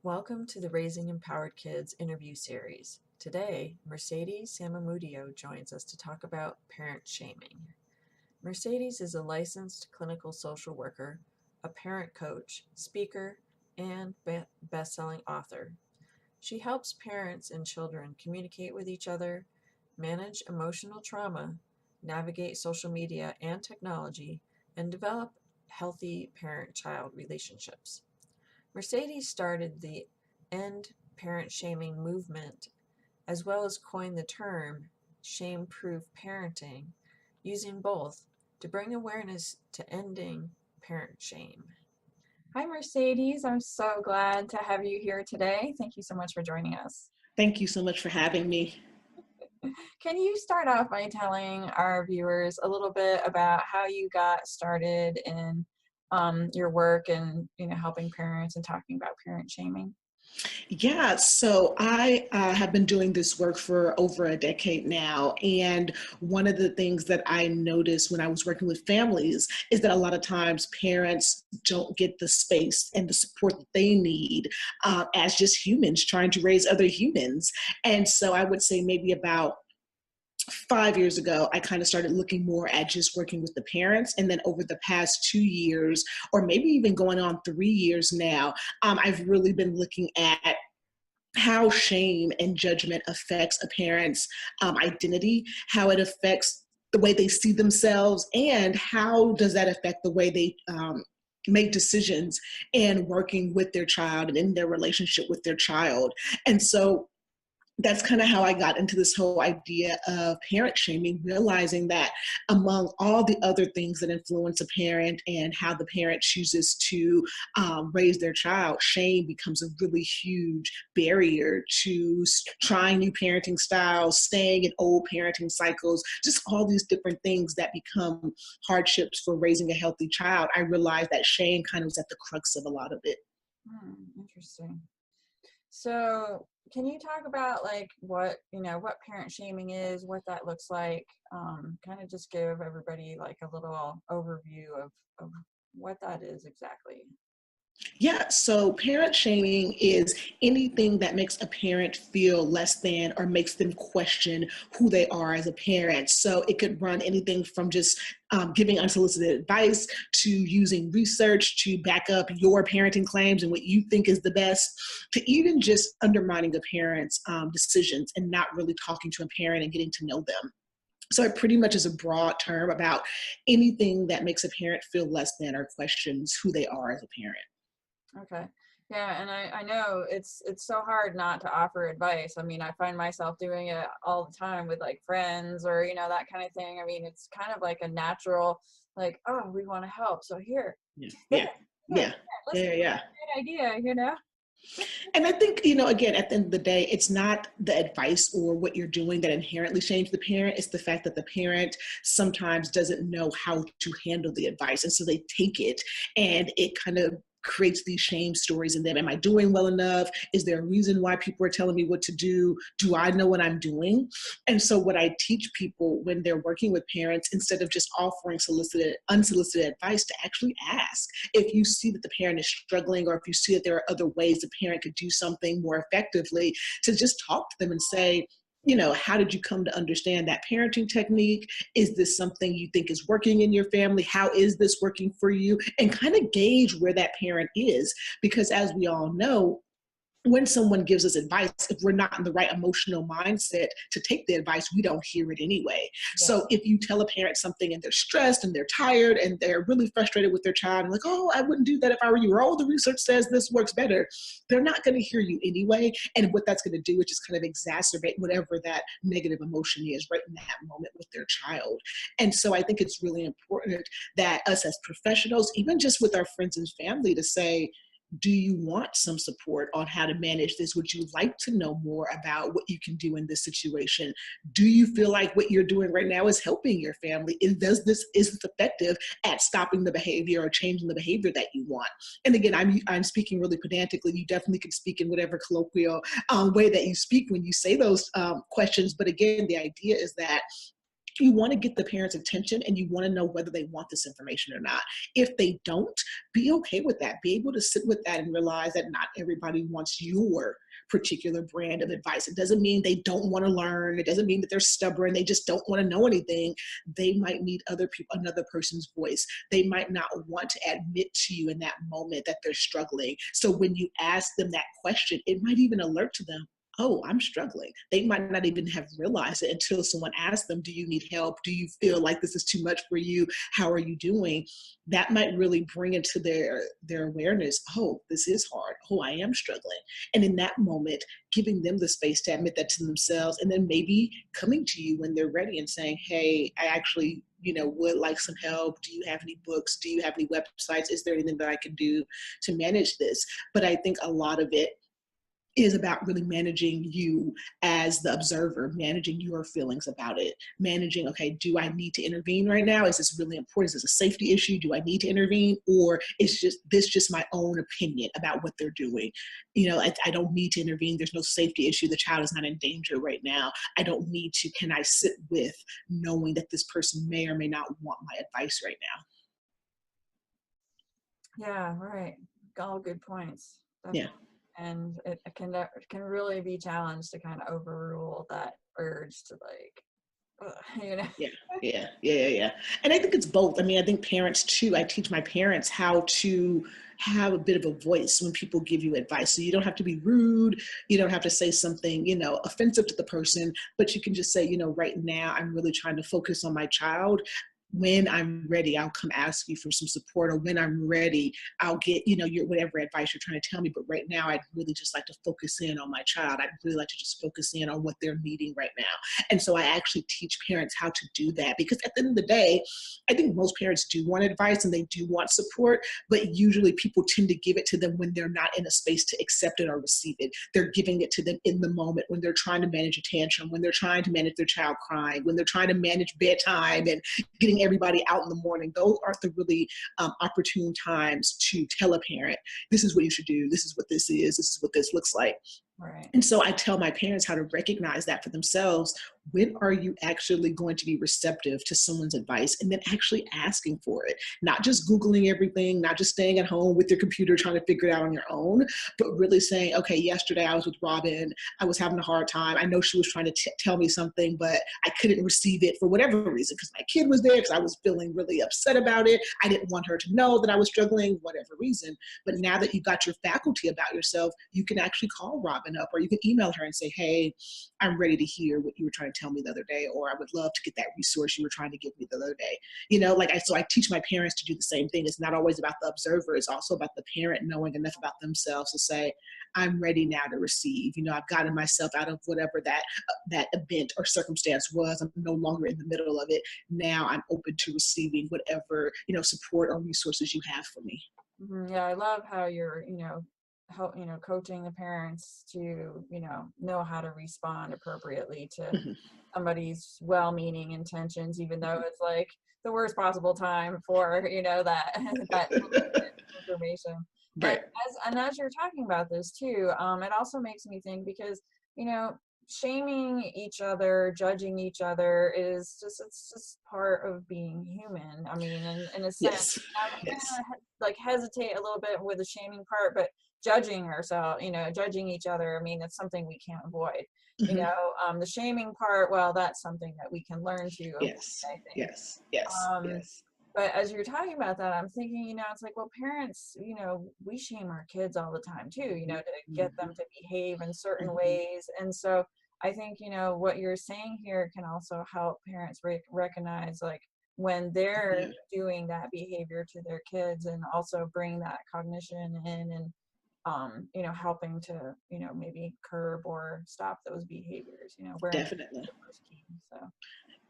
Welcome to the Raising Empowered Kids interview series. Today, Mercedes Samudio joins us to talk about parent shaming. Mercedes is a licensed clinical social worker, a parent coach, speaker, and best-selling author. She helps parents and children communicate with each other, manage emotional trauma, navigate social media and technology, and develop healthy parent-child relationships. Mercedes started the End Parent Shaming movement, as well as coined the term shame-proof parenting, using both to bring awareness to ending parent shame. Hi, Mercedes. I'm so glad to have you here today. Thank you so much for joining us. Thank you so much for having me. Can you start off by telling our viewers a little bit about how you got started in your work and helping parents and talking about parent shaming? Yeah, so I have been doing this work for over a decade now. And one of the things that I noticed when I was working with families is that a lot of times parents don't get the space and the support that they need as just humans trying to raise other humans. And so I would say maybe about 5 years ago, I kind of started looking more at just working with the parents. And then over the past 2 years, or maybe even going on 3 years now, I've really been looking at how shame and judgment affects a parent's identity, how it affects the way they see themselves, and how does that affect the way they make decisions in working with their child and in their relationship with their child. And so that's kind of how I got into this whole idea of parent shaming, realizing that among all the other things that influence a parent and how the parent chooses to raise their child, shame becomes a really huge barrier to trying new parenting styles, staying in old parenting cycles, just all these different things that become hardships for raising a healthy child. I realized that shame kind of was at the crux of a lot of it. Interesting. So can you talk about like what parent shaming is, what that looks like? Kind of just give everybody like a little overview of what that is exactly. Yeah, so parent shaming is anything that makes a parent feel less than or makes them question who they are as a parent. So it could run anything from just giving unsolicited advice to using research to back up your parenting claims and what you think is the best, to even just undermining a parent's decisions and not really talking to a parent and getting to know them. So it pretty much is a broad term about anything that makes a parent feel less than or questions who they are as a parent. Okay. Yeah, and I know it's so hard not to offer advice. I mean, I find myself doing it all the time with like friends or that kind of thing. I mean, it's kind of like a natural, like, oh, we want to help, so here, Yeah, here, yeah, here, yeah, listen, yeah, yeah. great idea. And I think, again, at the end of the day, it's not the advice or what you're doing that inherently shames the parent. It's the fact that the parent sometimes doesn't know how to handle the advice. And so they take it and it kind of creates these shame stories in them. Am I doing well enough? Is there a reason why people are telling me what to do? Do I know what I'm doing? And so what I teach people when they're working with parents, instead of just offering unsolicited advice, to actually ask. If you see that the parent is struggling, or if you see that there are other ways the parent could do something more effectively, to just talk to them and say, how did you come to understand that parenting technique? Is this something you think is working in your family? How is this working for you? And kind of gauge where that parent is. Because as we all know, when someone gives us advice, if we're not in the right emotional mindset to take the advice, we don't hear it anyway. Yeah. So if you tell a parent something and they're stressed and they're tired and they're really frustrated with their child, and like, oh, I wouldn't do that if I were you, or oh, the research says this works better, they're not going to hear you anyway. And what that's going to do is just kind of exacerbate whatever that negative emotion is right in that moment with their child. And so I think it's really important that us as professionals, even just with our friends and family, to say, do you want some support on how to manage this? Would you like to know more about what you can do in this situation? Do you feel like what you're doing right now is helping your family? Is this effective at stopping the behavior or changing the behavior that you want? And again, I'm speaking really pedantically. You definitely can speak in whatever colloquial way that you speak when you say those questions. But again, the idea is that You want to get the parents' attention and you want to know whether they want this information or not. If they don't, be okay with that. Be able to sit with that and realize that not everybody wants your particular brand of advice. It doesn't mean they don't want to learn. It doesn't mean that they're stubborn. They just don't want to know anything. They might need other people, another person's voice. They might not want to admit to you in that moment that they're struggling. So when you ask them that question, it might even alert to them, oh, I'm struggling. They might not even have realized it until someone asks them, do you need help? Do you feel like this is too much for you? How are you doing? That might really bring into their awareness, oh, this is hard. Oh, I am struggling. And in that moment, giving them the space to admit that to themselves, and then maybe coming to you when they're ready and saying, hey, I actually would like some help. Do you have any books? Do you have any websites? Is there anything that I can do to manage this? But I think a lot of it is about really managing you as the observer, managing your feelings about it, managing, okay, do I need to intervene right now? Is this really important? Is this a safety issue? Do I need to intervene? Or is just my own opinion about what they're doing? I don't need to intervene. There's no safety issue. The child is not in danger right now. I don't need to. Can I sit with knowing that this person may or may not want my advice right now? Yeah, right. All good points. Yeah. Definitely. And it can really be challenged to kind of overrule that urge to like, you know. Yeah, yeah. And I think it's both. I mean, I think parents too, I teach my parents how to have a bit of a voice when people give you advice. So you don't have to be rude. You don't have to say something, offensive to the person, but you can just say, right now I'm really trying to focus on my child. When I'm ready, I'll come ask you for some support, or when I'm ready, I'll get, your whatever advice you're trying to tell me. But right now, I'd really just like to focus in on my child. I'd really like to just focus in on what they're needing right now. And so I actually teach parents how to do that, because at the end of the day, I think most parents do want advice and they do want support, but usually people tend to give it to them when they're not in a space to accept it or receive it. They're giving it to them in the moment when they're trying to manage a tantrum, when they're trying to manage their child crying, when they're trying to manage bedtime and getting everybody out in the morning. Those are the really opportune times to tell a parent, this is what you should do. This is what this is. This is what this looks like. Right. And so I tell my parents how to recognize that for themselves. When are you actually going to be receptive to someone's advice, and then actually asking for it? Not just Googling everything, not just staying at home with your computer trying to figure it out on your own, but really saying, okay, yesterday I was with Robin. I was having a hard time. I know she was trying to tell me something, but I couldn't receive it for whatever reason, because my kid was there, because I was feeling really upset about it. I didn't want her to know that I was struggling, whatever reason. But now that you got your faculty about yourself, you can actually call Robin up, or you can email her and say, hey, I'm ready to hear what you were trying to tell me the other day, or I would love to get that resource you were trying to give me the other day. So I teach my parents to do the same thing. It's not always about the observer. It's also about the parent knowing enough about themselves to say, I'm ready now to receive. I've gotten myself out of whatever that event or circumstance was. I'm no longer in the middle of it. Now I'm open to receiving whatever, support or resources you have for me. Mm-hmm. Yeah, I love how you're, coaching the parents to, know how to respond appropriately to Mhm, somebody's well-meaning intentions, even though mhm. it's like the worst possible time for, that that little bit of information. And Right. as you're talking about this too, it also makes me think, because, you know, shaming each other, judging each other it's just part of being human. I mean, in a sense, Yes. I'm Yes. gonna like hesitate a little bit with the shaming part, but judging ourselves, judging each other, I mean, it's something we can't avoid. Mhm. The shaming part, well, that's something that we can learn to avoid, Yes. I think. Yes. Yes. Um, Yes. but as you're talking about that, I'm thinking, it's like, well, parents, we shame our kids all the time too, Mhm, to get them mhm, to behave in certain mhm. ways. And so I think, what you're saying here can also help parents recognize, like, when they're Yeah. doing that behavior to their kids, and also bring that cognition in, and helping to, maybe curb or stop those behaviors. Awareness is Definitely. the first key. So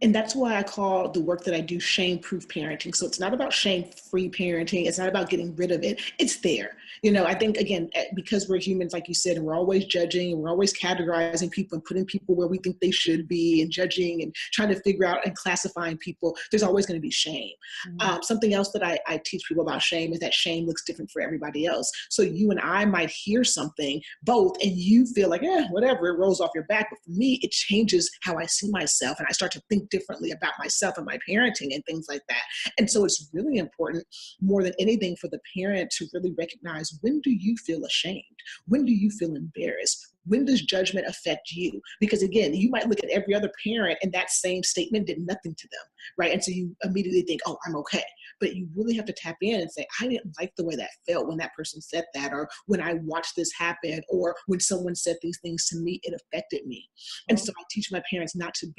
And that's why I call the work that I do shame-proof parenting. So it's not about shame-free parenting. It's not about getting rid of it. It's there. I think, again, because we're humans, like you said, and we're always judging, and we're always categorizing people and putting people where we think they should be, and judging and trying to figure out and classifying people, there's always going to be shame. mhm. Something else that I teach people about shame is that shame looks different for everybody else. So you and I might hear something both, and you feel like, whatever, it rolls off your back. But for me, it changes how I see myself. myself and I start to think differently about myself and my parenting and things like that. And so it's really important more than anything for the parent to really recognize, when do you feel ashamed? When do you feel embarrassed? When does judgment affect you? Because again, you might look at every other parent and that same statement did nothing to them, right? And so you immediately think, oh, I'm okay. But you really have to tap in and say, I didn't like the way that felt when that person said that, or when I watched this happen, or when someone said these things to me, it affected me. And Right. so I teach my parents not to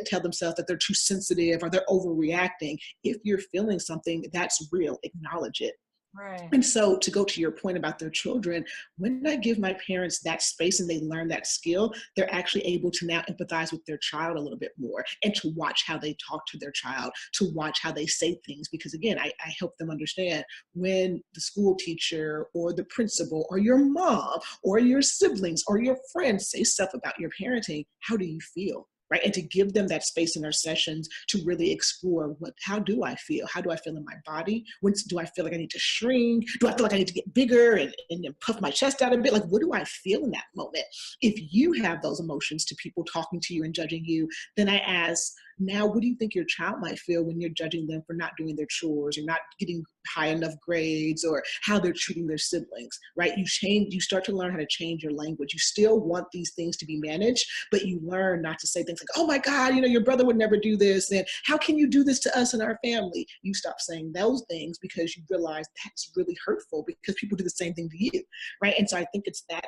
tell themselves that they're too sensitive or they're overreacting. If you're feeling something that's real, acknowledge it. Right. And so, to go to your point about their children, when I give my parents that space and they learn that skill, they're actually able to now empathize with their child a little bit more and to watch how they talk to their child, to watch how they say things. Because again, I help them understand, when the school teacher or the principal or your mom or your siblings or your friends say stuff about your parenting, how do you feel? Right. And to give them that space in our sessions to really explore, how do I feel? How do I feel in my body? When do I feel like I need to shrink? Do I feel like I need to get bigger and then puff my chest out a bit? Like, what do I feel in that moment? If you have those emotions to people talking to you and judging you, then I ask, now, what do you think your child might feel when you're judging them for not doing their chores or not getting high enough grades, or how they're treating their siblings, right? You start to learn how to change your language. You still want these things to be managed, but you learn not to say things like, oh my God, your brother would never do this. And how can you do this to us and our family? You stop saying those things because you realize that's really hurtful, because people do the same thing to you, right? And so I think it's that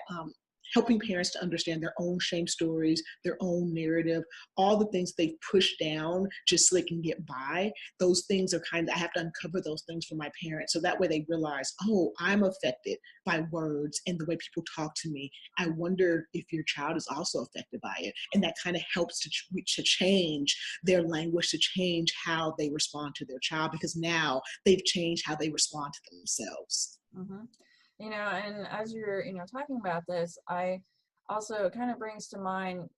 helping parents to understand their own shame stories, their own narrative, all the things they've pushed down just so they can get by. Those things are I have to uncover those things for my parents. So that way they realize, oh, I'm affected by words and the way people talk to me. I wonder if your child is also affected by it. And that kind of helps to change their language, to change how they respond to their child, because now they've changed how they respond to themselves. Hmm. And as you're, talking about this, I also, it kind of brings to mind,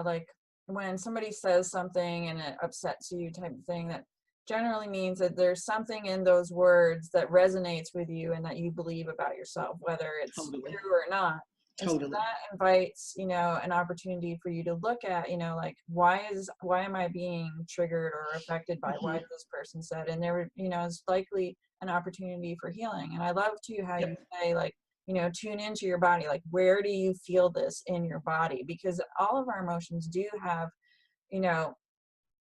like when somebody says something and it upsets you type of thing, that generally means that there's something in those words that resonates with you and that you believe about yourself, whether it's Totally. true or not. And so Totally. that invites, an opportunity for you to look at, like, why am I being triggered or affected by Hmm. what this person said? And there, is likely an opportunity for healing. And I love too how you Yep. say, like, tune into your body. Like, where do you feel this in your body? Because all of our emotions do have, you know,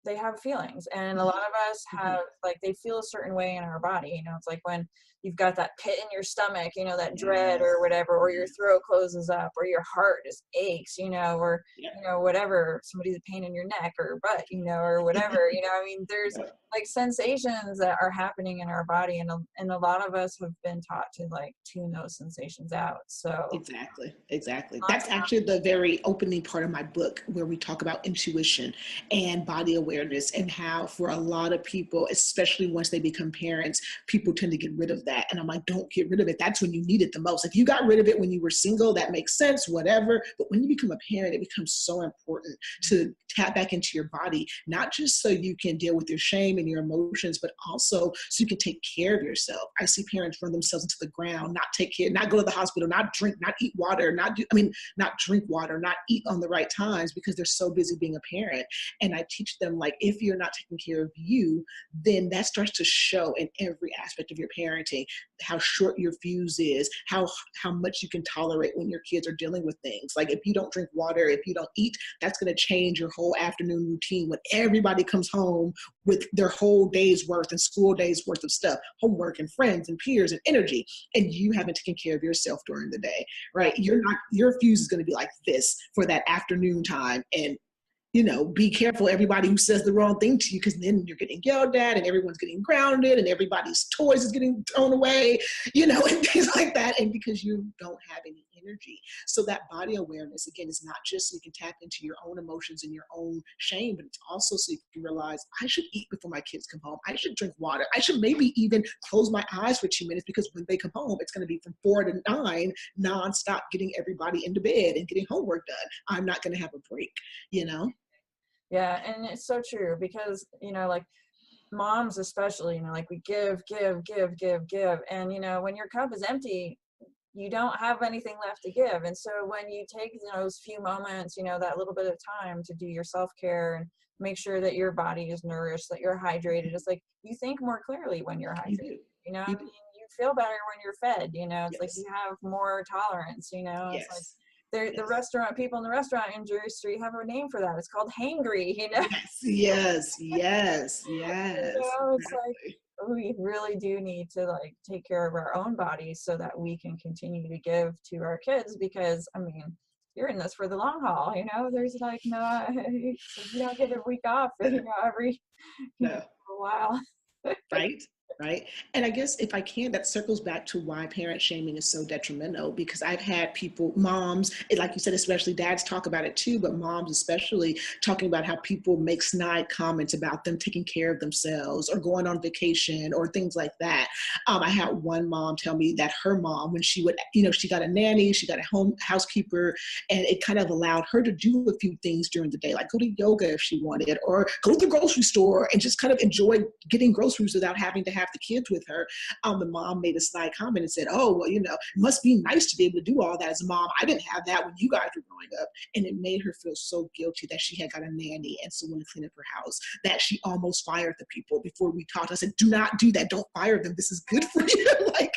they have feelings, and a lot Hmm. of us Hmm. have, like, they feel a certain way in our body. It's like when you've got that pit in your stomach, that dread or Yes. whatever, or your Yes. throat closes up, or your heart just aches, or Yep. whatever, somebody's a pain in your neck or butt, or whatever. I mean, there's Yep. like sensations that are happening in our body, and a lot of us have been taught to, like, tune those sensations out. So Exactly, exactly. lots That's of actually the very opening part of my book, where we talk about intuition and body awareness, and how, for a lot of people, especially once they become parents, people tend to get rid of that. And I'm like, don't get rid of it. That's when you need it the most. If you got rid of it when you were single, that makes sense, whatever. But when you become a parent, it becomes so important to tap back into your body, not just so you can deal with your shame and your emotions, but also so you can take care of yourself. I see parents run themselves into the ground, not take care, not go to the hospital, not drink, not eat water, not drink water, not eat on the right times, because they're so busy being a parent. And I teach them, like, if you're not taking care of you, then that starts to show in every aspect of your parenting, how short your fuse is, how much you can tolerate when your kids are dealing with things. Like, if you don't drink water, if you don't eat, that's going to change your whole afternoon routine when everybody comes home with their whole day's worth and school day's worth of stuff, homework and friends and peers and energy, and you haven't taken care of yourself during the day, right. right? Your fuse is going to be like this for that afternoon time. And be careful everybody who says the wrong thing to you, because then you're getting yelled at and everyone's getting grounded and everybody's toys is getting thrown away, and things like that. And because you don't have any energy. So that body awareness, again, is not just so you can tap into your own emotions and your own shame, but it's also so you can realize, I should eat before my kids come home. I should drink water. I should maybe even close my eyes for 2 minutes, because when they come home, it's going to be from 4 to 9, nonstop, getting everybody into bed and getting homework done. I'm not going to have a break, you know? Yeah, and it's so true because, like, moms especially, like, we give, give, give, give, give, and when your cup is empty, you don't have anything left to give. And so when you take those few moments, that little bit of time to do your self-care and make sure that your body is nourished, that you're hydrated, it's like you think more clearly when you're You hydrated. do. I You do. mean, you feel better when you're fed, it's like you Yes. have more tolerance, it's like Yes. the Yes. restaurant people in the restaurant industry have a name for that. It's called hangry, Yes. Yes. Yes. Yes. It's like Exactly. we really do need to like take care of our own bodies so that we can continue to give to our kids, because I mean, you're in this for the long haul, there's like no it's like you don't get a week off, No. every No. for a while. Right? Right. And I guess if I can, that circles back to why parent shaming is so detrimental, because I've had people, moms, and like you said, especially dads talk about it too, but moms especially talking about how people make snide comments about them taking care of themselves or going on vacation or things like that. I had one mom tell me that her mom, when she would, she got a nanny, she got a home housekeeper, and it kind of allowed her to do a few things during the day, like go to yoga if she wanted, or go to the grocery store and just kind of enjoy getting groceries without having to have the kids with her. The mom made a snide comment and said, "Oh, well, it must be nice to be able to do all that as a mom. I didn't have that when you guys were growing up." And it made her feel so guilty that she had got a nanny and someone to clean up her house that she almost fired the people before we talked. I said, "Do not do that. Don't fire them. This is good for you." like,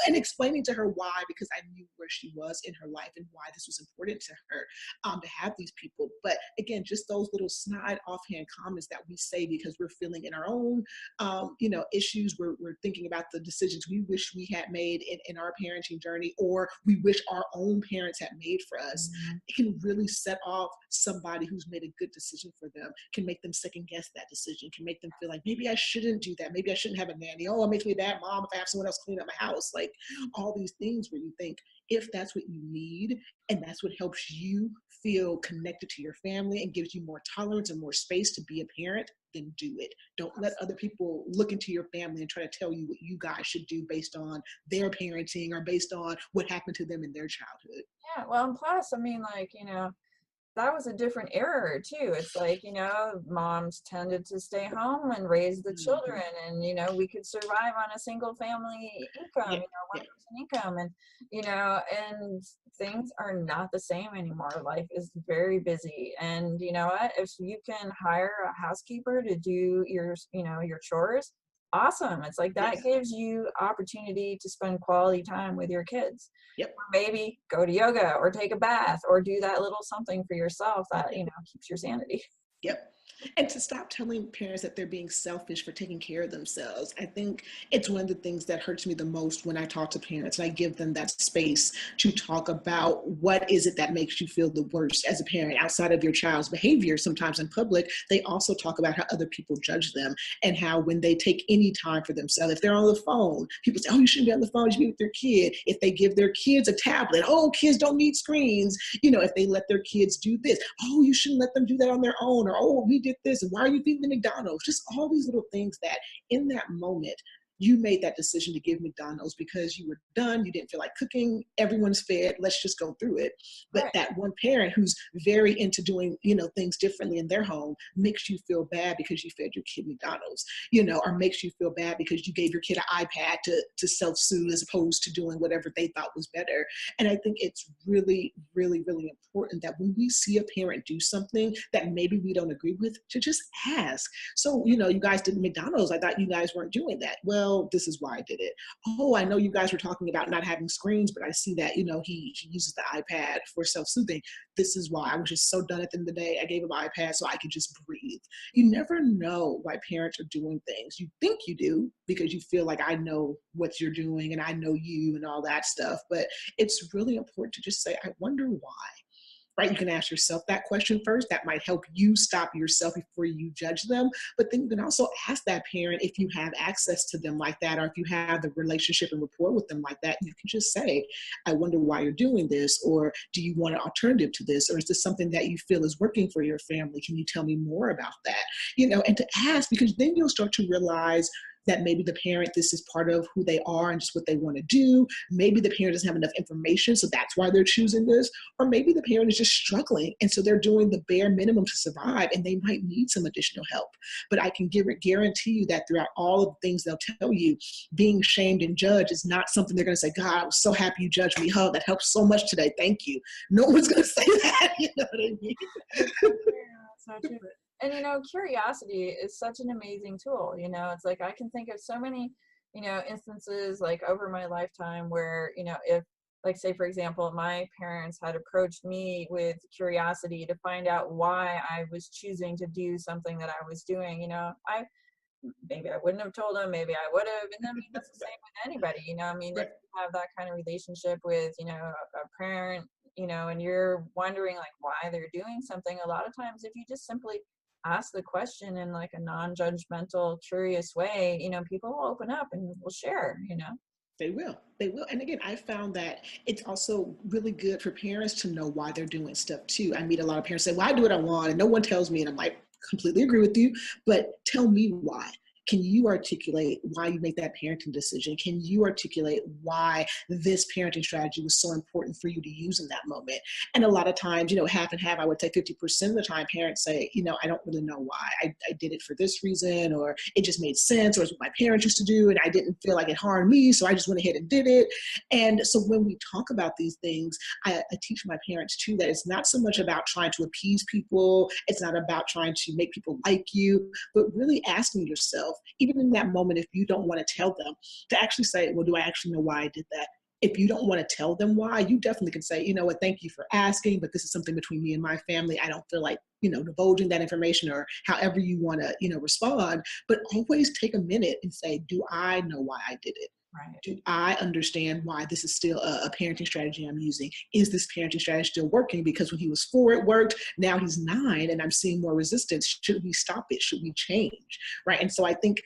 and explaining to her why, because I knew where she was in her life and why this was important to her, to have these people. But again, just those little snide offhand comments that we say because we're feeling in our own issues. We're thinking about the decisions we wish we had made in our parenting journey, or we wish our own parents had made for us. Mhm. It can really set off somebody who's made a good decision for them, can make them second guess that decision, can make them feel like maybe I shouldn't do that. Maybe I shouldn't have a nanny. Oh, it makes me a bad mom if I have someone else clean up my house. Like all these things where you think, if that's what you need and that's what helps you feel connected to your family and gives you more tolerance and more space to be a parent, then do it. Don't let other people look into your family and try to tell you what you guys should do based on their parenting or based on what happened to them in their childhood. Yeah, well, and plus, I mean, like, that was a different era too. It's like, moms tended to stay home and raise the Mhm. children, and we could survive on a single family income, Yeah, one yeah, person income, and and things are not the same anymore. Life is very busy, and you know what? If you can hire a housekeeper to do your chores, awesome. It's like that yes, gives you opportunity to spend quality time with your kids, yep, maybe go to yoga or take a bath or do that little something for yourself that, yep. keeps your sanity. Yep. And to stop telling parents that they're being selfish for taking care of themselves. I think it's one of the things that hurts me the most when I talk to parents and I give them that space to talk about what is it that makes you feel the worst as a parent outside of your child's behavior. Sometimes in public, they also talk about how other people judge them and how when they take any time for themselves, if they're on the phone, people say, "Oh, you shouldn't be on the phone, you should be with your kid." If they give their kids a tablet, "Oh, kids don't need screens." If they let their kids do this, "Oh, you shouldn't let them do that on their own," or, "Oh, we did this, and why are you feeding the McDonald's?" Just all these little things that in that moment, you made that decision to give McDonald's because you were done, you didn't feel like cooking, everyone's fed, let's just go through it. But Right. that one parent who's very into doing, things differently in their home makes you feel bad because you fed your kid McDonald's, or makes you feel bad because you gave your kid an iPad to self-soothe as opposed to doing whatever they thought was better. And I think it's really, really, really important that when we see a parent do something that maybe we don't agree with, to just ask. "So, you guys did McDonald's. I thought you guys weren't doing that." "Well, this is why I did it." "Oh, I know you guys were talking about not having screens, but I see that, he uses the iPad for self-soothing. This is why. I was just so done at the end of the day. I gave him an iPad so I could just breathe." You never know why parents are doing things. You think you do because you feel like I know what you're doing and I know you and all that stuff. But it's really important to just say, "I wonder why." Right? You can ask yourself that question first. That might help you stop yourself before you judge them. But then you can also ask that parent, if you have access to them like that, or if you have the relationship and rapport with them like that, you can just say, "I wonder why you're doing this," or, "Do you want an alternative to this?" Or, "Is this something that you feel is working for your family? Can you tell me more about that?" And to ask, because then you'll start to realize that maybe the parent, this is part of who they are and just what they want to do. Maybe the parent doesn't have enough information, so that's why they're choosing this. Or maybe the parent is just struggling, and so they're doing the bare minimum to survive, and they might need some additional help. But I can guarantee you that throughout all of the things they'll tell you, being shamed and judged is not something they're going to say, God, I was so happy you judged me. Oh, that helped so much today. Thank you. No one's going to say that. You know what I mean? That's so true. That's so true. And curiosity is such an amazing tool. It's like I can think of so many, instances like over my lifetime where, if, like, say for example, my parents had approached me with curiosity to find out why I was choosing to do something that I was doing, I maybe I wouldn't have told them, maybe I would have. And I mean, that's the same with anybody, I mean, if Right. you have that kind of relationship with, a parent, and you're wondering like why they're doing something, a lot of times if you just simply ask the question in like a non-judgmental, curious way, people will open up and will share. They will. They will. And again, I found that it's also really good for parents to know why they're doing stuff too. I meet a lot of parents say, well, I do what I want and no one tells me. And I'm like, completely agree with you, but tell me why. Can you articulate why you make that parenting decision? Can you articulate why this parenting strategy was so important for you to use in that moment? And a lot of times, half and half, I would say 50% of the time, parents say, I don't really know why. I did it for this reason, or it just made sense, or it's what my parents used to do, and I didn't feel like it harmed me, so I just went ahead and did it. And so when we talk about these things, I teach my parents too that it's not so much about trying to appease people. It's not about trying to make people like you, but really asking yourself, even in that moment, if you don't want to tell them, to actually say, well, do I actually know why I did that? If you don't want to tell them why, you definitely can say, you know what, thank you for asking, but this is something between me and my family. I don't feel like, divulging that information, or however you want to, respond. But always take a minute and say, do I know why I did it? Right. Do I understand why this is still a parenting strategy I'm using? Is this parenting strategy still working? Because when he was 4, it worked. Now he's 9 and I'm seeing more resistance. Should we stop it? Should we change? Right. And so I think,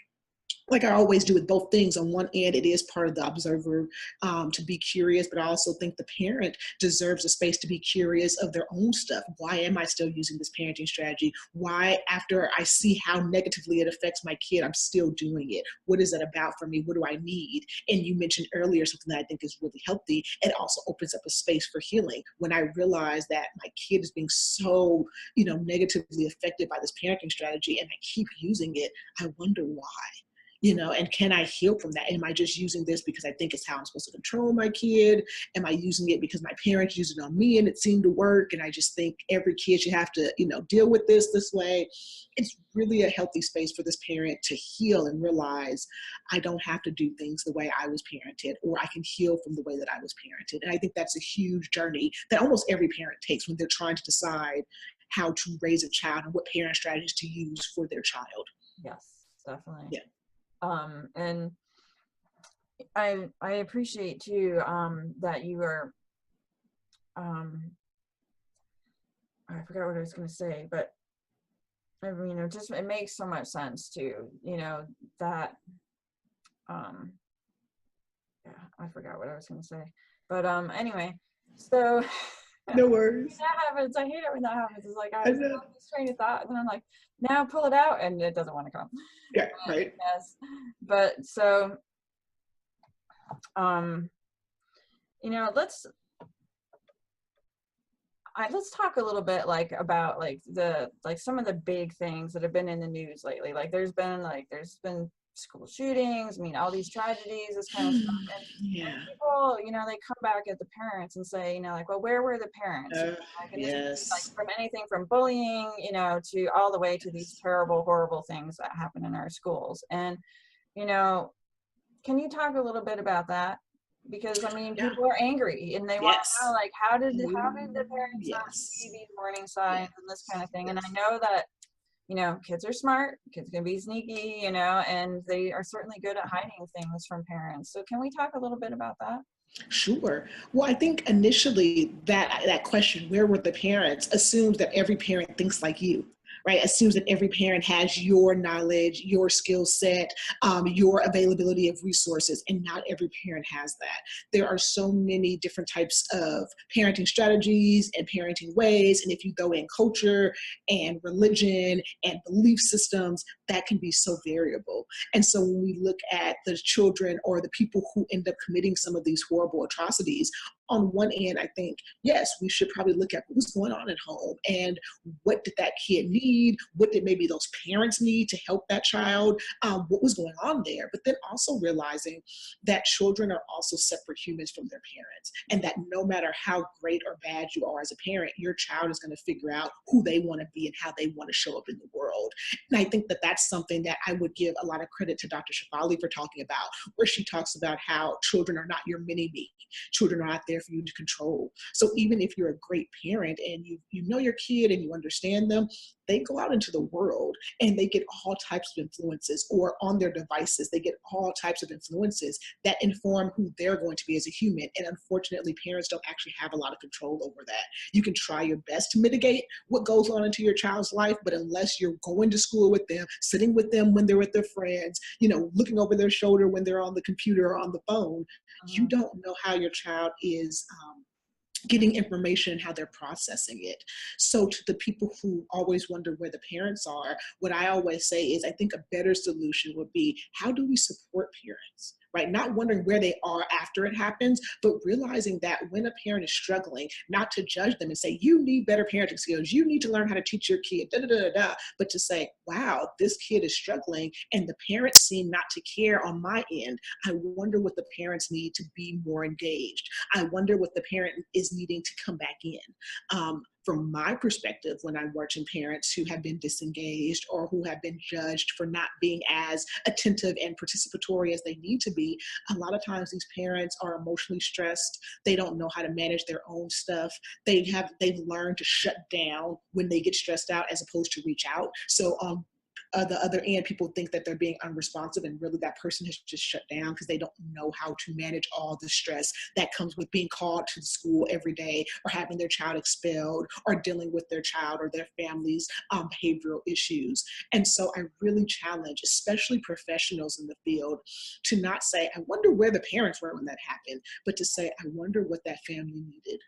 like I always do with both things, on one end, it is part of the observer to be curious, but I also think the parent deserves a space to be curious of their own stuff. Why am I still using this parenting strategy? Why, after I see how negatively it affects my kid, I'm still doing it? What is it about for me? What do I need? And you mentioned earlier something that I think is really healthy. It also opens up a space for healing. When I realize that my kid is being so, negatively affected by this parenting strategy and I keep using it, I wonder why. And can I heal from that? Am I just using this because I think it's how I'm supposed to control my kid? Am I using it because my parents used it on me and it seemed to work? And I just think every kid should have to, deal with this way. It's really a healthy space for this parent to heal and realize I don't have to do things the way I was parented, or I can heal from the way that I was parented. And I think that's a huge journey that almost every parent takes when they're trying to decide how to raise a child and what parent strategies to use for their child. Yes, definitely. Yeah. And I appreciate too that you are I forgot what I was going to say, but I mean, just it makes so much sense too, that yeah, I forgot what I was going to say, but anyway, so No worries. that happens. I hate it when that happens. It's like I I was know. on this train of thought, and then I'm like, now pull it out, and it doesn't want to come. Yeah, right. Yes, but so let's let's talk a little bit like about like some of the big things that have been in the news lately. Like there's been school shootings. I mean, all these tragedies, this kind of stuff. And Yeah. people, they come back at the parents and say, like, well, where were the parents? Like, and this is like Yes. from anything from bullying, to all the way to these terrible, horrible things that happen in our schools. And, can you talk a little bit about that? Because I mean, Yeah. people are angry and they want to know, Yes. like, how did the parents not see Yes. these warning signs and this kind Yes. of thing? And I Yes. know that, kids are smart, kids can be sneaky, and they are certainly good at hiding things from parents. So can we talk a little bit about that? Sure. Well, I think initially that question, where were the parents, assumes that every parent thinks like you, right? Assumes that every parent has your knowledge, your skill set, your availability of resources, and not every parent has that. There are so many different types of parenting strategies and parenting ways, and if you throw in culture and religion and belief systems, that can be so variable. And so when we look at the children or the people who end up committing some of these horrible atrocities, on one end, I think, yes, we should probably look at what was going on at home and what did that kid need? What did maybe those parents need to help that child? What was going on there? But then also realizing that children are also separate humans from their parents, and that no matter how great or bad you are as a parent, your child is going to figure out who they want to be and how they want to show up in the world. And I think that that's something that I would give a lot of credit to Dr. Shafali for talking about, where she talks about how children are not your mini me. Children are not there for you to control. So even if you're a great parent and you know your kid and you understand them, they go out into the world and they get all types of influences, or on their devices, they get all types of influences that inform who they're going to be as a human. And unfortunately, parents don't actually have a lot of control over that. You can try your best to mitigate what goes on into your child's life, but unless you're going to school with them, sitting with them when they're with their friends, looking over their shoulder when they're on the computer or on the phone, you Mhm. don't know how your child is getting information and how they're processing it. So to the people who always wonder where the parents are, what I always say is I think a better solution would be, how do we support parents? Right? Not wondering where they are after it happens, but realizing that when a parent is struggling, not to judge them and say, you need better parenting skills, you need to learn how to teach your kid, da da da da, but to say, wow, this kid is struggling and the parents seem not to care on my end. I wonder what the parents need to be more engaged. I wonder what the parent is needing to come back in. From my perspective, when I'm watching parents who have been disengaged or who have been judged for not being as attentive and participatory as they need to be, a lot of times these parents are emotionally stressed. They don't know how to manage their own stuff. They've learned to shut down when they get stressed out as opposed to reach out. So the other end, people think that they're being unresponsive, and really that person has just shut down because they don't know how to manage all the stress that comes with being called to school every day, or having their child expelled, or dealing with their child or their family's behavioral issues. And so I really challenge, especially professionals in the field, to not say, I wonder where the parents were when that happened, but to say, I wonder what that family needed.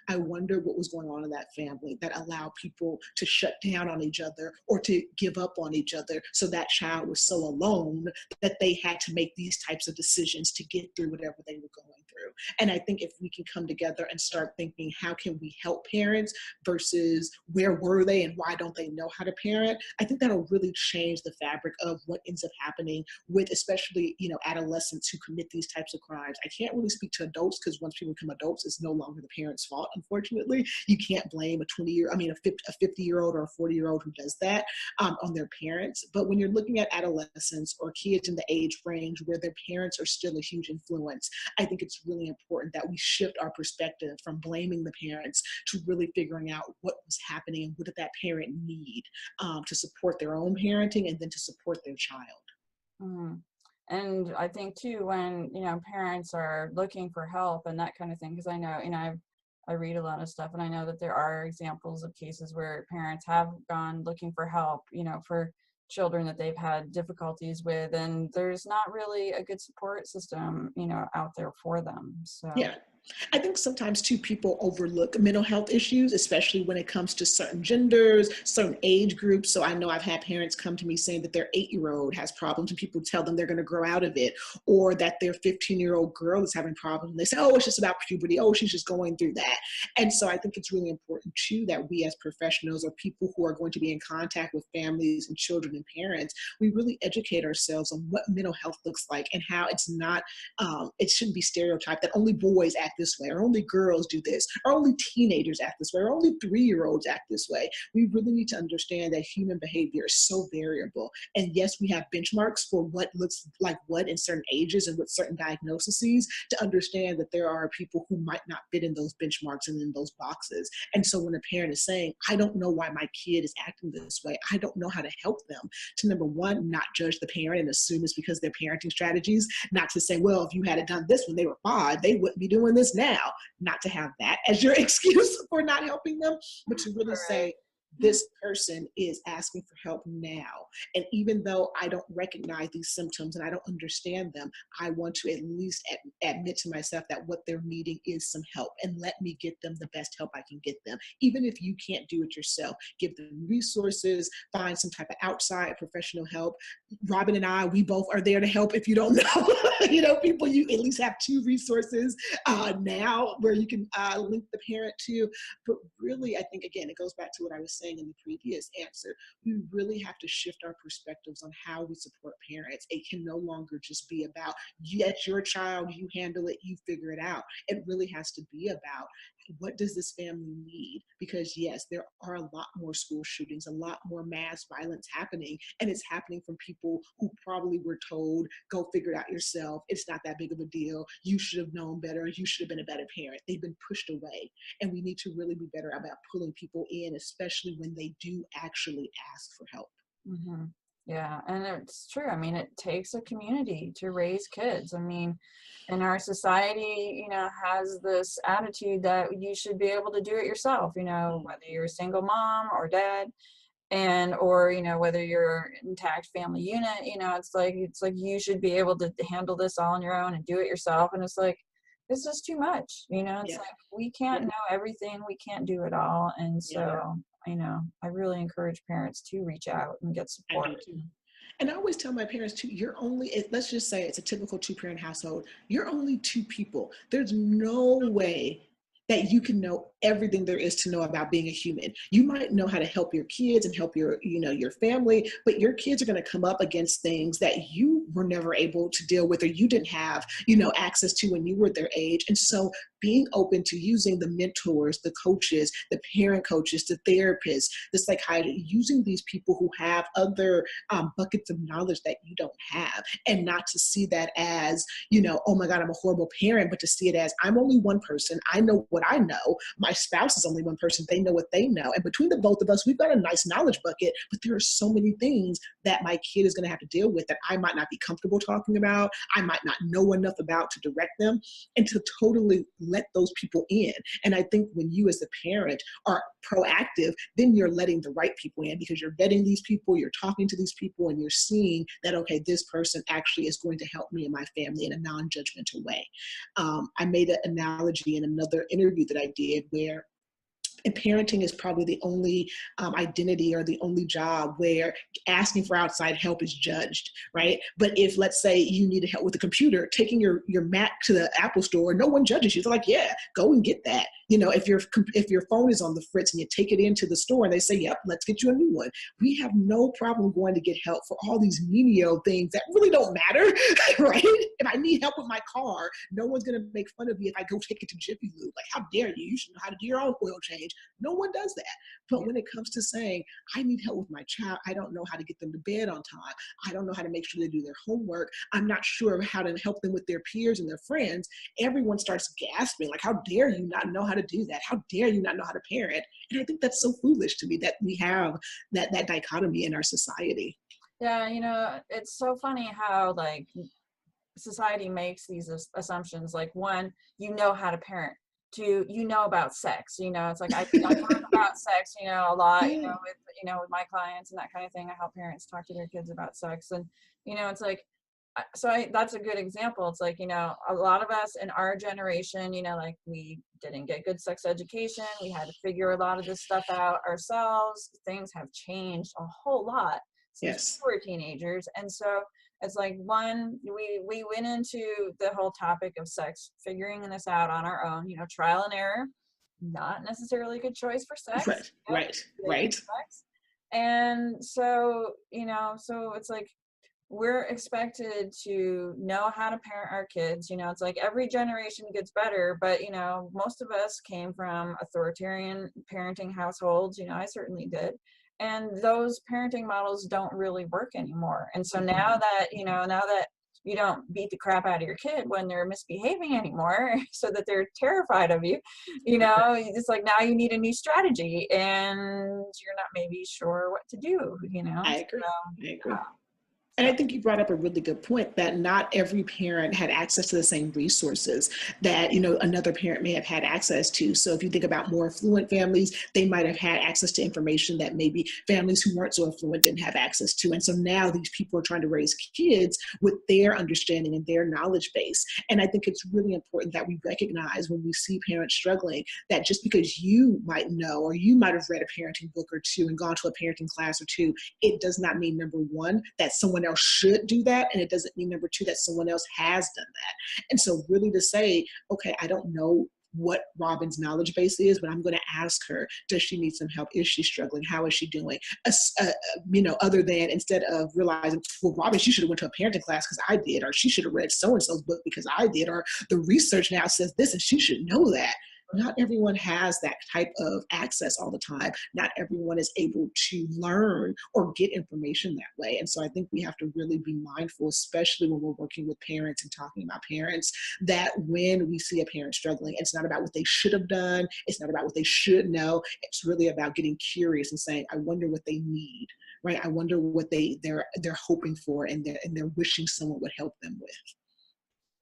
I wonder what was going on in that family that allowed people to shut down on each other or to give up on each other. So that child was so alone that they had to make these types of decisions to get through whatever they were going through. And I think if we can come together and start thinking, how can we help parents versus where were they and why don't they know how to parent? I think that'll really change the fabric of what ends up happening with, especially, adolescents who commit these types of crimes. I can't really speak to adults because once people become adults, it's no longer the parents' fault. Unfortunately, you can't blame a 50-year-old or a 40-year-old who does that on their parents. But when you're looking at adolescents or kids in the age range where their parents are still a huge influence, I think it's really important that we shift our perspective from blaming the parents to really figuring out what was happening and what did that parent need to support their own parenting and then to support their child. Mhm. And I think too, when parents are looking for help and that kind of thing, because I know I read a lot of stuff, and I know that there are examples of cases where parents have gone looking for help, for children that they've had difficulties with, and there's not really a good support system, out there for them. So. Yeah. I think sometimes too people overlook mental health issues, especially when it comes to certain genders, certain age groups. So I know I've had parents come to me saying that their 8-year-old has problems and people tell them they're going to grow out of it, or that their 15-year-old girl is having problems. And they say, oh, it's just about puberty. Oh, she's just going through that. And so I think it's really important too that we as professionals or people who are going to be in contact with families and children and parents, we really educate ourselves on what mental health looks like and how it's not, it shouldn't be stereotyped that only boys act this way, or only girls do this, or only teenagers act this way, or only 3-year-olds act this way. We really need to understand that human behavior is so variable. And yes, we have benchmarks for what looks like what in certain ages and with certain diagnoses, to understand that there are people who might not fit in those benchmarks and in those boxes. And so when a parent is saying, I don't know why my kid is acting this way, I don't know how to help them, to number one, not judge the parent and assume it's because their parenting strategies, not to say, well, if you had done this when they were 5, they wouldn't be doing this now. Not to have that as your excuse for not helping them, but to really say, Right. this person is asking for help now. And even though I don't recognize these symptoms and I don't understand them, I want to at least admit to myself that what they're needing is some help, and let me get them the best help I can get them. Even if you can't do it yourself, give them resources, find some type of outside professional help. Robin and I, we both are there to help if you don't know. People, you at least have two resources now where you can link the parent to. But really, I think, again, it goes back to what I was saying in the previous answer. We really have to shift our perspectives on how we support parents. It can no longer just be about, it's your child, you handle it, you figure it out. It really has to be about, what does this family need? Because yes, there are a lot more school shootings, a lot more mass violence happening, and it's happening from people who probably were told, go figure it out yourself. It's not that big of a deal. You should have known better. You should have been a better parent. They've been pushed away. And we need to really be better about pulling people in, especially when they do actually ask for help. Hmm. Yeah, and it's true. I mean, it takes a community to raise kids. I mean, and our society, has this attitude that you should be able to do it yourself, whether you're a single mom or dad, and or whether you're intact family unit, it's like you should be able to handle this all on your own and do it yourself. And it's like, this is too much. It's Yeah, like, we can't yeah, know everything, we can't do it all. And yeah. so I really encourage parents to reach out and get I support. do too. And I always tell my parents too, let's just say it's a typical two-parent household. You're only two people. There's no way that you can know everything there is to know about being a human. You might know how to help your kids and help your family, but your kids are going to come up against things that you were never able to deal with, or you didn't have, access to when you were their age. And so being open to using the mentors, the coaches, the parent coaches, the therapists, the psychiatrists, using these people who have other buckets of knowledge that you don't have, and not to see that as, oh my God, I'm a horrible parent, but to see it as, I'm only one person. I know what I know. My spouse is only one person. They know what they know. And between the both of us, we've got a nice knowledge bucket, but there are so many things that my kid is going to have to deal with that I might not be comfortable talking about. I might not know enough about to direct them, and to totally let those people in. And I think when you as a parent are proactive, then you're letting the right people in, because you're vetting these people, you're talking to these people, and you're seeing that, okay, this person actually is going to help me and my family in a non-judgmental way. I made an analogy in another interview that I did where, and parenting is probably the only identity or the only job where asking for outside help is judged, right? But if, let's say, you needed help with the computer, taking your Mac to the Apple store, no one judges you. They're like, yeah, go and get that. If your phone is on the fritz and you take it into the store and they say, yep, let's get you a new one. We have no problem going to get help for all these menial things that really don't matter, right? If I need help with my car, no one's going to make fun of me if I go take it to Jiffy Lube. Like, how dare you? You should know how to do your own oil change. No one does that. But when it comes to saying, I need help with my child, I don't know how to get them to bed on time, I don't know how to make sure they do their homework, I'm not sure how to help them with their peers and their friends, everyone starts gasping, like, how dare you not know how to do that? How dare you not know how to parent? And I think that's so foolish to me that we have that dichotomy in our society. Yeah, it's so funny how, like, society makes these assumptions. Like, one, how to parent. Two, about sex. It's like, I talk about sex, a lot, Yeah. with my clients and that kind of thing. I help parents talk to their kids about sex. And it's like, that's a good example. It's like, a lot of us in our generation, like, we didn't get good sex education. We had to figure a lot of this stuff out ourselves. Things have changed a whole lot since Yes. we were teenagers. And so it's like, one, we went into the whole topic of sex, figuring this out on our own, trial and error, not necessarily a good choice for sex. Right. Right. They use Right. sex. And so, so it's like, we're expected to know how to parent our kids. It's like every generation gets better, but most of us came from authoritarian parenting households. I certainly did. And those parenting models don't really work anymore. And so now that you don't beat the crap out of your kid when they're misbehaving anymore, so that they're terrified of you, it's like, now you need a new strategy, and you're not maybe sure what to do. I agree. So, I agree. And So I think you brought up a really good point that not every parent had access to the same resources that, another parent may have had access to. So if you think about more affluent families, they might have had access to information that maybe families who weren't so affluent didn't have access to. And so now these people are trying to raise kids with their understanding and their knowledge base. And I think it's really important that we recognize when we see parents struggling that just because you might know or you might have read a parenting book or two and gone to a parenting class or two, it does not mean, number one, that someone else should do that. And it doesn't mean, number two, that someone else has done that. And so, really, to say, okay, I don't know what Robin's knowledge base is, but I'm going to ask her, does she need some help? Is she struggling? How is she doing? Other than instead of realizing, well, Robin, she should have went to a parenting class because I did, or she should have read so-and-so's book because I did, or the research now says this and she should know that. Not everyone has that type of access all the time. Not everyone is able to learn or get information that way. And so I think we have to really be mindful, especially when we're working with parents and talking about parents, that when we see a parent struggling, it's not about what they should have done. It's not about what they should know. It's really about getting curious and saying, I wonder what they need, right? I wonder what they're hoping for and they're wishing someone would help them with.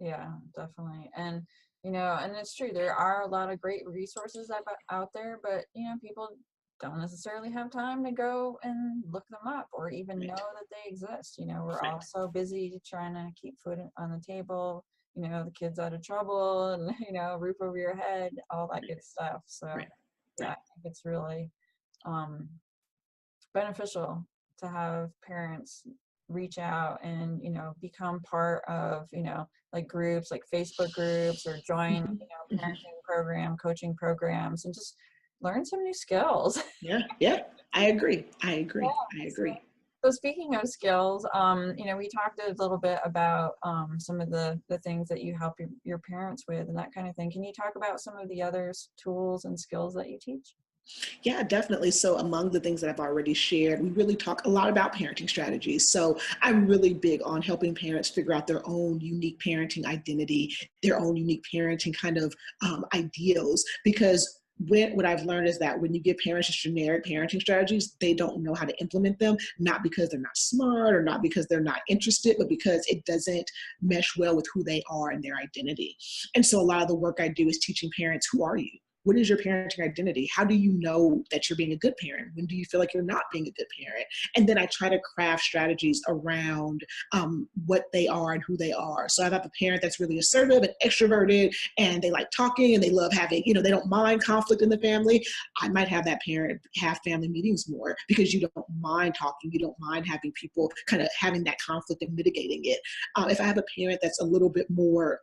yeah, definitely. And and it's true, there are a lot of great resources out there, but people don't necessarily have time to go and look them up or even know Right, that they exist. We're all right, so busy trying to keep food on the table, the kids out of trouble, and roof over your head, all that right, good stuff. So right, yeah, I right. think it's really um beneficial to have parents reach out and become part of like groups, like Facebook groups, or join Mhm, mhm. parenting program, coaching programs, and just learn some new skills. Yeah, yeah, I agree. I agree. I Yeah. agree. So speaking of skills, we talked a little bit about some of the things that you help your parents with and that kind of thing. Can you talk about some of the other tools and skills that you teach? Yeah, definitely. So, among the things that I've already shared, we really talk a lot about parenting strategies. So, I'm really big on helping parents figure out their own unique parenting identity, their own unique parenting kind of ideals, because what I've learned is that when you give parents just generic parenting strategies, they don't know how to implement them, not because they're not smart or not because they're not interested, but because it doesn't mesh well with who they are and their identity. And so a lot of the work I do is teaching parents, who are you? What is your parenting identity? How do you know that you're being a good parent? When do you feel like you're not being a good parent? And then I try to craft strategies around what they are and who they are. So I have a parent that's really assertive and extroverted, and they like talking and they love having, they don't mind conflict in the family. I might have that parent have family meetings more because you don't mind talking. You don't mind having people kind of having that conflict and mitigating it. If I have a parent that's a little bit more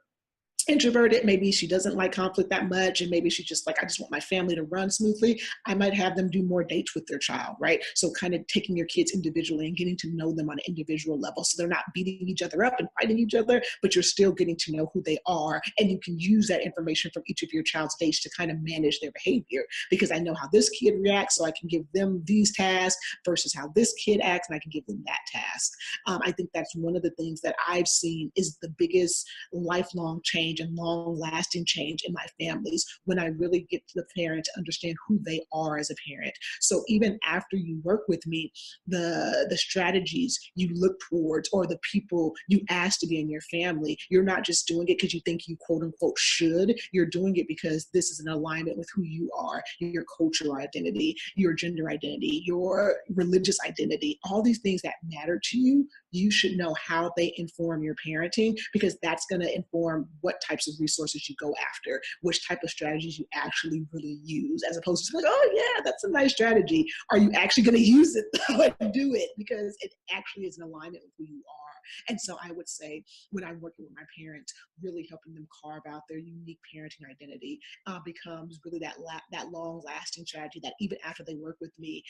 introverted, maybe she doesn't like conflict that much, and maybe she's just like, I just want my family to run smoothly, I might have them do more dates with their child, right? So kind of taking your kids individually and getting to know them on an individual level, so they're not beating each other up and fighting each other, but you're still getting to know who they are, and you can use that information from each of your child's dates to kind of manage their behavior, because I know how this kid reacts, so I can give them these tasks versus how this kid acts, and I can give them that task. I think that's one of the things that I've seen is the biggest lifelong change and long lasting change in my families, when I really get the parent to understand who they are as a parent. So even after you work with me, the strategies you look towards or the people you ask to be in your family, you're not just doing it because you think you quote unquote should. You're doing it because this is in alignment with who you are, your cultural identity, your gender identity, your religious identity, all these things that matter to you. You should know how they inform your parenting, because that's going to inform what types of resources you go after, which type of strategies you actually really use, as opposed to like, oh yeah, that's a nice strategy. Are you actually going to use it though and do it? Because it actually is in alignment with who you are. And so I would say, when I'm working with my parents, really helping them carve out their unique parenting identity becomes really that long lasting strategy that even after they work with me,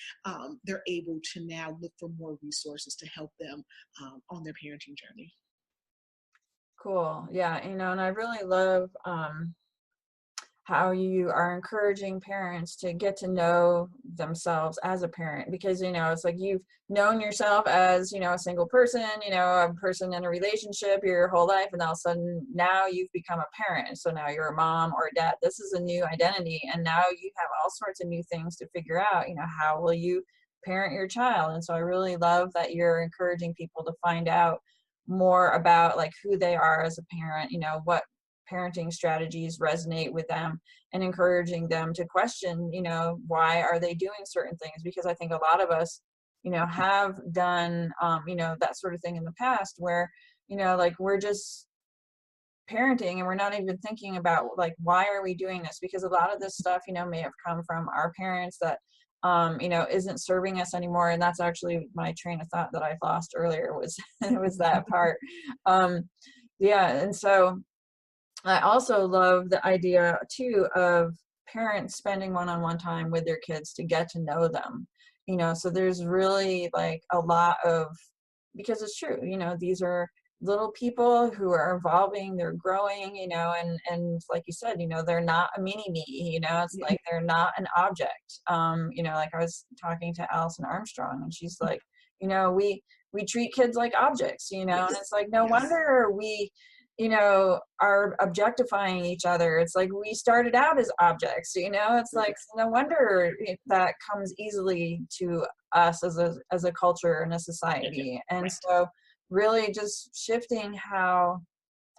they're able to now look for more resources to help them on their parenting journey. Cool. Yeah, and I really love how you are encouraging parents to get to know themselves as a parent, because it's like you've known yourself as a single person, a person in a relationship your whole life, and all of a sudden now you've become a parent, so now you're a mom or a dad. This is a new identity, and now you have all sorts of new things to figure out. How will you parent your child. And so I really love that you're encouraging people to find out more about like who they are as a parent, what parenting strategies resonate with them, and encouraging them to question, why are they doing certain things? Because I think a lot of us, have done, that sort of thing in the past where, like we're just parenting and we're not even thinking about like why are we doing this, because a lot of this stuff may have come from our parents that isn't serving us anymore. And that's actually my train of thought that I lost earlier was was that part. um yeah, and so I also love the idea too of parents spending one-on-one time with their kids to get to know them. So there's really like a lot of, because it's true, these are little people who are evolving, they're growing, and like you said, they're not a mini me, it's like they're not an object. Like I was talking to Allison Armstrong and she's like, we treat kids like objects, and Yes. it's like no Yes. wonder we are objectifying each other. It's like we started out as objects, it's like Yes. no wonder that comes easily to us as a culture and a Yeah. society. And Right. so really just shifting how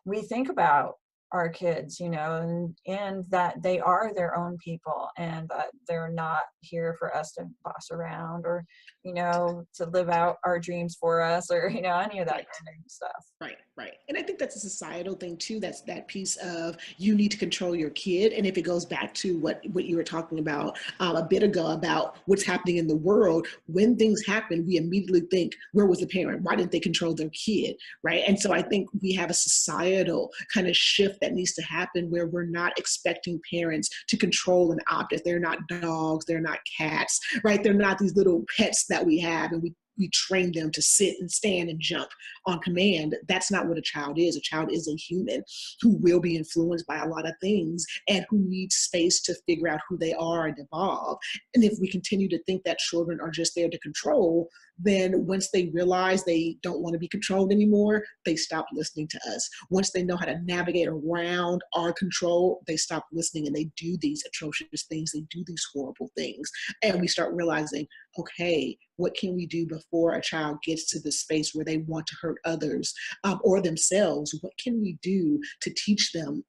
we think about our kids, and that they are their own people and that they're not here for us to boss around or, to live out our dreams for us or, any of that Right. kind of stuff. Right, right. And I think that's a societal thing too. That's that piece of you need to control your kid. And if it goes back to what you were talking about a bit ago about what's happening in the world, when things happen, we immediately think, where was the parent? Why didn't they control their kid? Right. And so I think we have a societal kind of shift that needs to happen where we're not expecting parents to control an object. They're not dogs, they're not cats, right? They're not these little pets that we have and we train them to sit and stand and jump on command. That's not what a child is. A child is a human who will be influenced by a lot of things and who needs space to figure out who they are and evolve. And if we continue to think that children are just there to control, then once they realize they don't want to be controlled anymore, they stop listening to us. Once they know how to navigate around our control, they stop listening and they do these atrocious things, they do these horrible things. And we start realizing, okay, what can we do before a child gets to the space where they want to hurt others or themselves? What can we do to teach them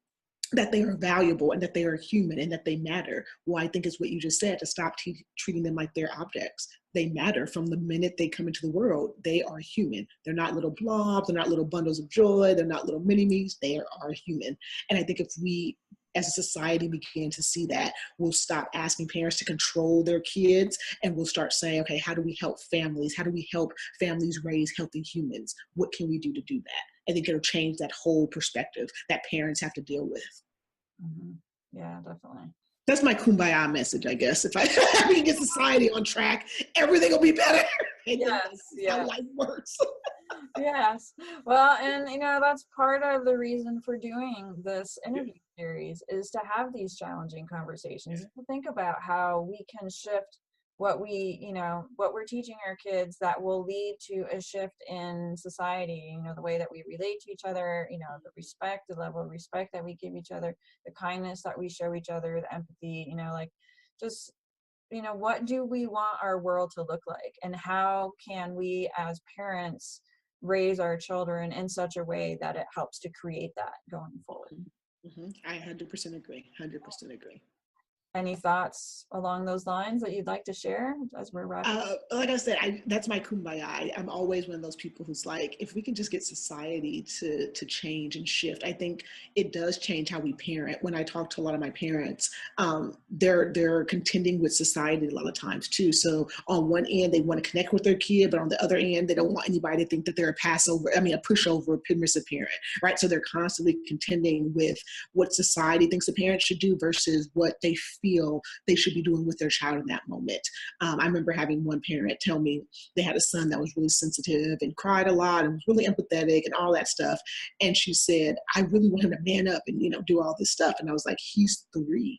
that they are valuable and that they are human and that they matter? Well, I think it's what you just said, to stop treating them like they're objects. They matter from the minute they come into the world. They are human. They're not little blobs. They're not little bundles of joy. They're not little mini-me's. They are human. And I think if we as a society begin to see that, we'll stop asking parents to control their kids and we'll start saying, okay, how do we help families? How do we help families raise healthy humans? What can we do to do that? I think it'll change that whole perspective that parents have to deal with. Hmm. Yeah, definitely. That's my kumbaya message, I guess. If we can get society on track, everything will be better. And then Yes, that's how yes. life works. Yes. Well, and that's part of the reason for doing this Yeah. interview series is to have these challenging conversations, to think about how we can shift what we're teaching our kids that will lead to a shift in society, the way that we relate to each other, the respect, the level of respect that we give each other, the kindness that we show each other, the empathy, like just what do we want our world to look like, and how can we as parents raise our children in such a way that it helps to create that going forward. I 100% agree. 100% agree. Any thoughts along those lines that you'd like to share as we're wrapping up? Like I said, that's my kumbaya. I'm always one of those people who's like, if we can just get society to change and shift, I think it does change how we parent. When I talk to a lot of my parents, they're contending with society a lot of times too. So on one end, they want to connect with their kid, but on the other end, they don't want anybody to think that they're a pushover, permissive parent, right? So they're constantly contending with what society thinks a parent should do versus what they feel they should be doing with their child in that moment. I remember having one parent tell me they had a son that was really sensitive and cried a lot and was really empathetic and all that stuff. And she said, I really want him to man up and, do all this stuff. And I was like, he's 3.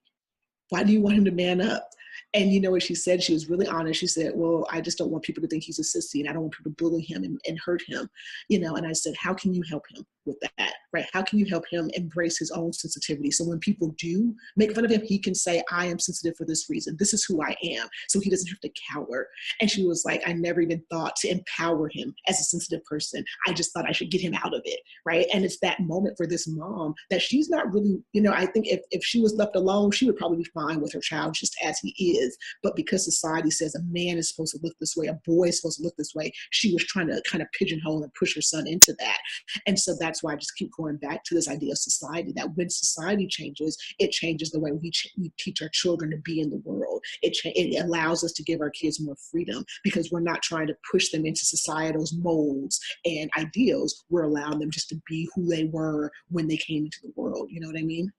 Why do you want him to man up? And you know what she said? She was really honest. She said, well, I just don't want people to think he's a sissy and I don't want people to bully him and hurt him, And I said, how can you help him with that? right? How can you help him embrace his own sensitivity? So when people do make fun of him, he can say, I am sensitive for this reason. This is who I am. So he doesn't have to cower. And she was like, I never even thought to empower him as a sensitive person. I just thought I should get him out of it, right? And it's that moment for this mom that she's not really, I think if she was left alone, she would probably be fine with her child just as he is. But because society says a man is supposed to look this way, a boy is supposed to look this way, she was trying to kind of pigeonhole and push her son into that. And so that's why I just keep going back to this idea of society, that when society changes, it changes the way we teach our children to be in the world. It allows us to give our kids more freedom because we're not trying to push them into societal's molds and ideals. We're allowing them just to be who they were when they came into the world. You know what I mean?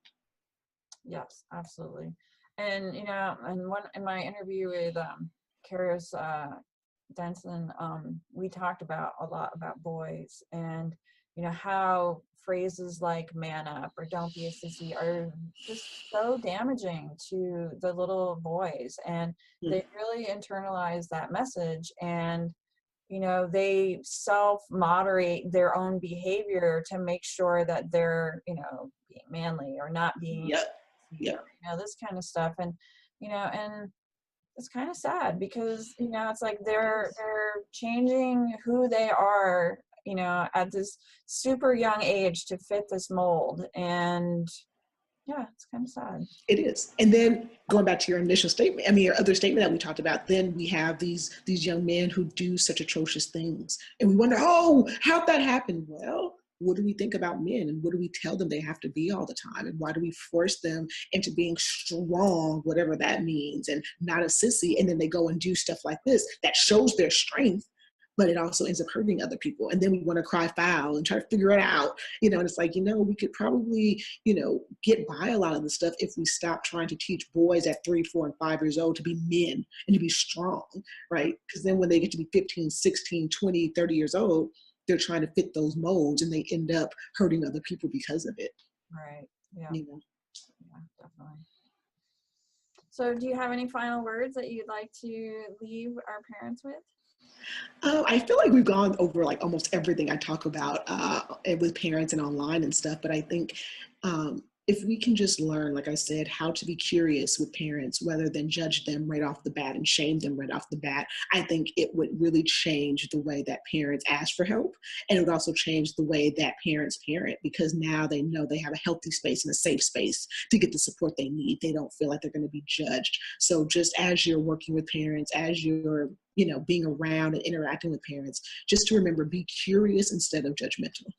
Yes, absolutely. And in my interview with Karis Denson, we talked about a lot about boys, and how phrases like "man up" or "don't be a sissy" are just so damaging to the little boys, and Mm. they really internalize that message, and they self-moderate their own behavior to make sure that they're being manly or not being Yep. sissy, Yep. or this kind of stuff. And it's kind of sad because it's like It they're is. they're changing who they are at this super young age to fit this mold, and yeah, it's kind of sad. It is. And then going back to your initial statement, I mean your other statement that we talked about, then we have these young men who do such atrocious things. And we wonder, oh, how'd that happen? Well, what do we think about men and what do we tell them they have to be all the time? And why do we force them into being strong, whatever that means, and not a sissy? And then they go and do stuff like this that shows their strength, but it also ends up hurting other people. And then we want to cry foul and try to figure it out, and it's like, we could probably, get by a lot of the stuff if we stop trying to teach boys at 3, 4, and 5 years old to be men and to be strong, right? Because then when they get to be 15, 16, 20, 30 years old, they're trying to fit those molds and they end up hurting other people because of it. Right. Yeah. You know. Yeah, definitely. So do you have any final words that you'd like to leave our parents with? I feel like we've gone over like almost everything I talk about with parents and online and stuff, but I think if we can just learn, like I said, how to be curious with parents rather than judge them right off the bat and shame them right off the bat, I think it would really change the way that parents ask for help. And it would also change the way that parents parent because now they know they have a healthy space and a safe space to get the support they need. They don't feel like they're going to be judged. So just as you're working with parents, as you're being around and interacting with parents, just to remember, be curious instead of judgmental.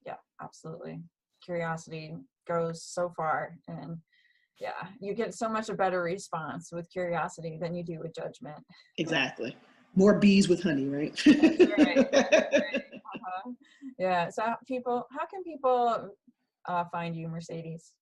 Yeah, absolutely. Curiosity goes so far, and yeah, you get so much a better response with curiosity than you do with judgment. Exactly. More bees with honey, right? That's right. That's right. Uh-huh. Yeah. So how can people find you, Mercedes?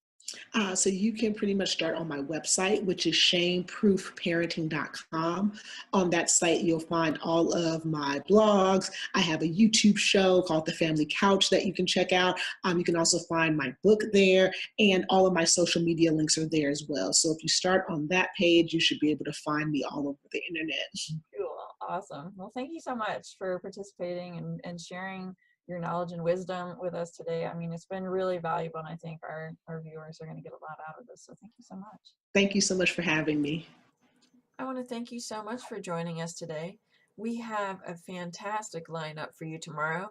So you can pretty much start on my website, which is shameproofparenting.com. On that site, you'll find all of my blogs. I have a YouTube show called The Family Couch that you can check out. You can also find my book there, and all of my social media links are there as well. So if you start on that page, you should be able to find me all over the internet. Cool. Awesome. Well, thank you so much for participating and sharing your knowledge and wisdom with us today. I mean, it's been really valuable, and I think our viewers are going to get a lot out of this. So thank you so much. Thank you so much for having me. I want to thank you so much for joining us today. We have a fantastic lineup for you tomorrow.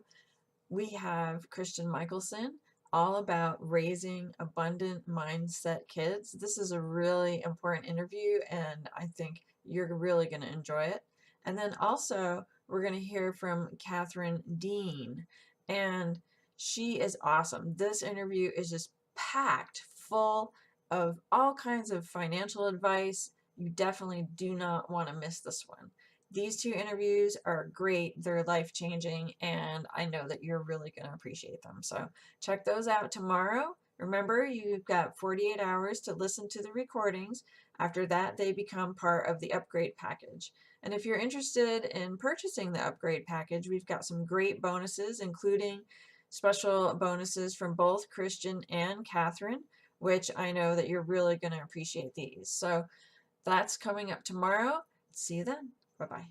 We have Christian Michelson, all about raising abundant mindset kids. This is a really important interview, and I think you're really going to enjoy it. And then also, we're going to hear from Catherine Dean, and she is awesome. This interview is just packed full of all kinds of financial advice. You definitely do not want to miss this one. These two interviews are great. They're life-changing, and I know that you're really going to appreciate them. So check those out tomorrow. Remember, you've got 48 hours to listen to the recordings. After that, they become part of the upgrade package. And if you're interested in purchasing the upgrade package, we've got some great bonuses, including special bonuses from both Christian and Catherine, which I know that you're really going to appreciate these. So that's coming up tomorrow. See you then. Bye-bye.